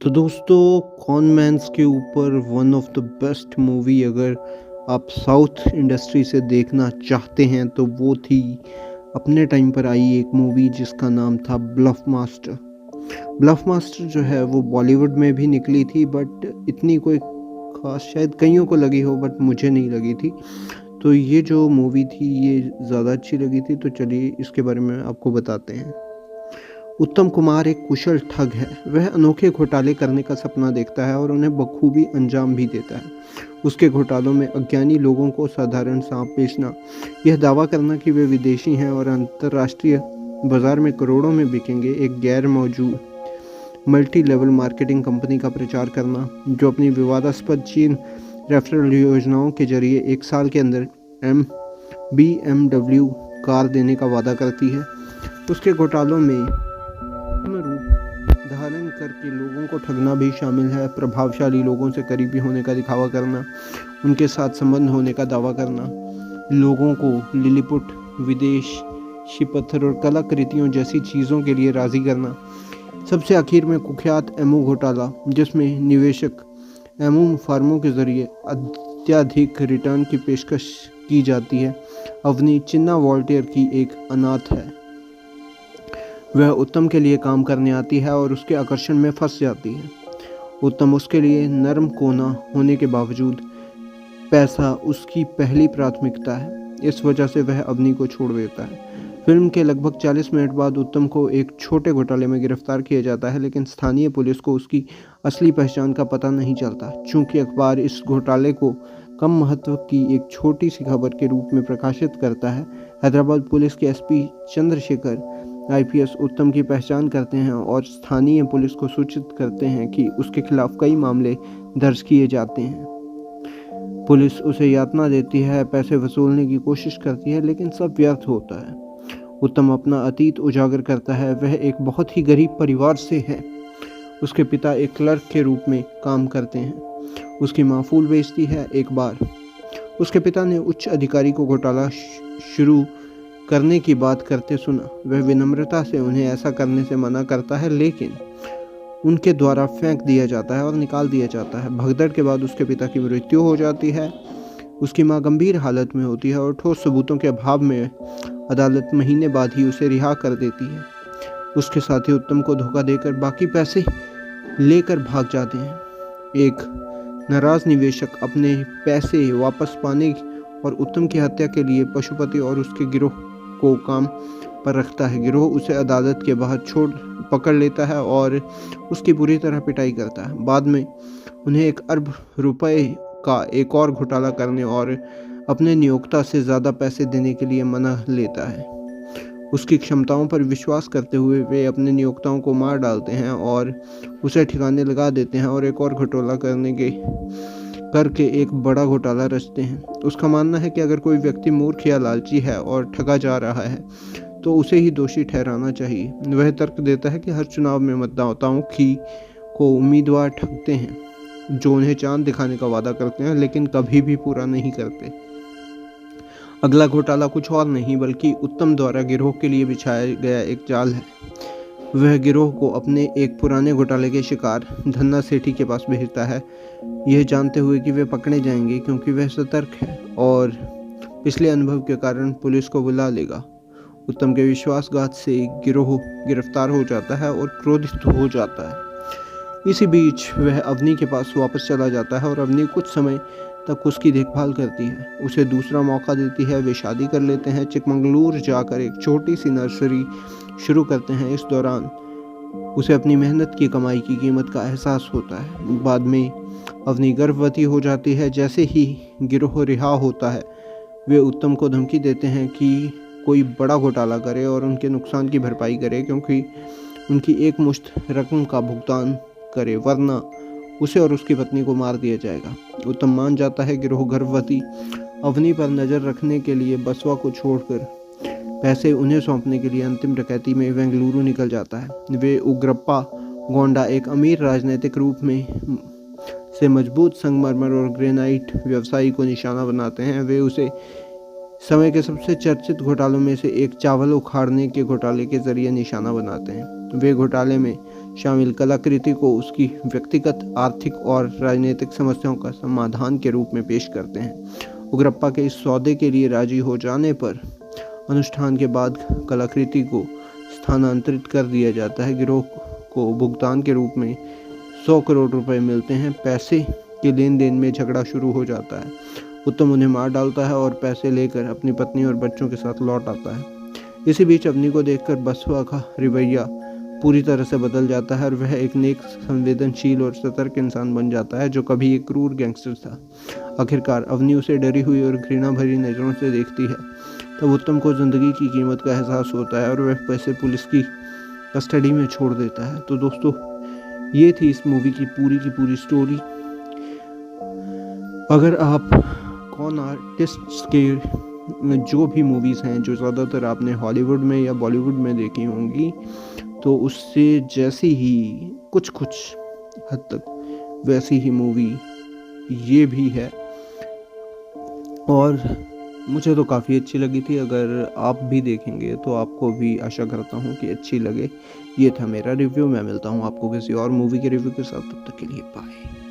तो दोस्तों, कॉनमैन्स के ऊपर one of the best movie अगर आप साउथ इंडस्ट्री से देखना चाहते हैं तो वो थी अपने टाइम पर आई एक मूवी जिसका नाम था ब्लफ मास्टर। ब्लफ मास्टर जो है वो बॉलीवुड में भी निकली थी, बट इतनी कोई खास शायद कईयों को लगी हो, बट मुझे नहीं लगी थी। तो ये जो मूवी थी ये ज़्यादा अच्छी लगी थी, तो चलिए इसके बारे में आपको बताते हैं। उत्तम कुमार एक कुशल ठग है। वह अनोखे घोटाले करने का सपना देखता है और उन्हें बखूबी अंजाम भी देता है। उसके घोटालों में अज्ञानी लोगों को साधारण सांप बेचना, यह दावा करना कि वे विदेशी हैं और अंतर्राष्ट्रीय बाजार में करोड़ों में बिकेंगे, एक गैर मौजूद मल्टी लेवल मार्केटिंग कंपनी का प्रचार करना जो अपनी विवादास्पद चीन रेफरल योजनाओं के जरिए एक साल के अंदर BMW कार देने का वादा करती है। उसके घोटालों में रूप धारण करके लोगों को ठगना भी शामिल है। प्रभावशाली लोगों से करीबी होने का दिखावा करना, उनके साथ संबंध होने का दावा करना, लोगों को लिलीपुट, विदेशी पत्थर और कलाकृतियों जैसी चीज़ों के लिए राज़ी करना। सबसे आखिर में कुख्यात एमू घोटाला, जिसमें निवेशक एमू फार्मों के जरिए अत्यधिक रिटर्न की पेशकश की जाती है। अवनी चिन्ना वॉल्टियर की एक अनाथ है। वह उत्तम के लिए काम करने आती है और उसके आकर्षण में फंस जाती है। उत्तम उसके लिए नरम कोना होने के बावजूद पैसा उसकी पहली प्राथमिकता है। इस वजह से वह अवनी को छोड़ देता है। फिल्म के लगभग 40 मिनट बाद उत्तम को एक छोटे घोटाले में गिरफ्तार किया जाता है, लेकिन स्थानीय पुलिस को उसकी असली पहचान का पता नहीं चलता। चूंकि अखबार इस घोटाले को कम महत्व की एक छोटी सी खबर के रूप में प्रकाशित करता है, हैदराबाद पुलिस के SP चंद्रशेखर IPS उत्तम की पहचान करते हैं और स्थानीय पुलिस को सूचित करते हैं कि उसके खिलाफ कई मामले दर्ज किए जाते हैं। पुलिस उसे यातना देती है, पैसे वसूलने की कोशिश करती है, लेकिन सब व्यर्थ होता है। उत्तम अपना अतीत उजागर करता है। वह एक बहुत ही गरीब परिवार से है। उसके पिता एक क्लर्क के रूप में काम करते हैं। उसकी माँ फूल बेचती है। एक बार उसके पिता ने उच्च अधिकारी को घोटाला शुरू करने की बात करते सुना। वह विनम्रता से उन्हें ऐसा करने से मना करता है, लेकिन उनके द्वारा फेंक दिया जाता है और निकाल दिया जाता है। भगदड़ के बाद उसके पिता की मृत्यु हो जाती है। उसकी मां गंभीर हालत में होती है और ठोस सबूतों के अभाव में अदालत महीने बाद ही उसे रिहा कर देती है। उसके साथी उत्तम को धोखा देकर बाकी पैसे लेकर भाग जाते हैं। एक नाराज निवेशक अपने पैसे वापस पाने और उत्तम की हत्या के लिए पशुपति और उसके गिरोह को काम पर रखता है। गिरोह उसे अदालत के बाहर पकड़ लेता है और उसकी बुरी तरह पिटाई करता है। बाद में उन्हें 1 अरब रुपए का एक और घोटाला करने और अपने नियोक्ता से ज़्यादा पैसे देने के लिए मना लेता है। उसकी क्षमताओं पर विश्वास करते हुए वे अपने नियोक्ताओं को मार डालते हैं और उसे ठिकाने लगा देते हैं और एक और घोटाला करके एक बड़ा घोटाला रचते हैं। उसका मानना है कि अगर कोई व्यक्ति मूर्ख या लालची है और ठगा जा रहा है तो उसे ही दोषी ठहराना चाहिए। वह तर्क देता है कि हर चुनाव में मतदाताओं को उम्मीदवार ठगते हैं जो उन्हें चांद दिखाने का वादा करते हैं, लेकिन कभी भी पूरा नहीं करते। अगला घोटाला कुछ और नहीं बल्कि उत्तम द्वारा गिरोह के लिए बिछाया गया एक जाल है। वह गिरोह को अपने एक पुराने घोटाले के शिकार धन्ना सेठी के पास भेजता है, यह जानते हुए कि वे पकड़े जाएंगे क्योंकि वह सतर्क है और पिछले अनुभव के कारण पुलिस को बुला लेगा। उत्तम के विश्वासघात से गिरोह गिरफ्तार हो जाता है और क्रोधित हो जाता है। इसी बीच वह अवनी के पास वापस चला जाता है और अवनी कुछ समय तक उसकी देखभाल करती है, उसे दूसरा मौका देती है। वे शादी कर लेते हैं, चिकमंगलूर जाकर एक छोटी सी नर्सरी शुरू करते हैं। इस दौरान उसे अपनी मेहनत की कमाई की कीमत का एहसास होता है। बाद में अवनी गर्भवती हो जाती है। जैसे ही गिरोह रिहा होता है वे उत्तम को धमकी देते हैं कि कोई बड़ा घोटाला करे और उनके नुकसान की भरपाई करे, क्योंकि उनकी एक मुश्त रकम का भुगतान करे, वरना उसे और उसकी पत्नी को मार दिया जाएगा। उत्तम मान जाता है। गिरोह गर्भवती अवनी पर नज़र रखने के लिए बसवा को छोड़कर पैसे उन्हें सौंपने के लिए अंतिम डकैती में बेंगलुरु निकल जाता है। वे उग्रप्पा गोंडा, एक अमीर राजनीतिक रूप में से मजबूत संगमरमर और ग्रेनाइट व्यवसायी को निशाना बनाते हैं। वे उसे समय के सबसे चर्चित घोटालों में से एक चावल उखाड़ने के घोटाले के जरिए निशाना बनाते हैं। वे घोटाले में शामिल कलाकृति को उसकी व्यक्तिगत, आर्थिक और राजनीतिक समस्याओं का समाधान के रूप में पेश करते हैं। उग्रप्पा के इस सौदे के लिए राजी हो जाने पर अनुष्ठान के बाद कलाकृति को स्थानांतरित कर दिया जाता है। गिरोह को भुगतान के रूप में 100 करोड़ रुपए मिलते हैं। पैसे के लेन देन में झगड़ा शुरू हो जाता है। उत्तम उन्हें मार डालता है और पैसे लेकर अपनी पत्नी और बच्चों के साथ लौट आता है। इसी बीच अवनी को देखकर बसवा का रवैया पूरी तरह से बदल जाता है और वह एक नेक, संवेदनशील और सतर्क इंसान बन जाता है जो कभी एक क्रूर गैंगस्टर था। आखिरकार अवनी उसे डरी हुई और घृणा भरी नज़रों से देखती है। तब उत्तम को जिंदगी की कीमत का एहसास होता है और वह पैसे पुलिस की कस्टडी में छोड़ देता है। तो दोस्तों, ये थी इस मूवी की पूरी स्टोरी। अगर आप कौन आर्टिस्ट्स के जो भी मूवीज़ हैं जो ज़्यादातर आपने हॉलीवुड में या बॉलीवुड में देखी होंगी, तो उससे जैसी ही कुछ हद तक वैसी ही मूवी ये भी है और मुझे तो काफ़ी अच्छी लगी थी। अगर आप भी देखेंगे तो आपको भी आशा करता हूँ कि अच्छी लगे। ये था मेरा रिव्यू। मैं मिलता हूँ आपको किसी और मूवी के रिव्यू के साथ। तब तक के लिए बाय।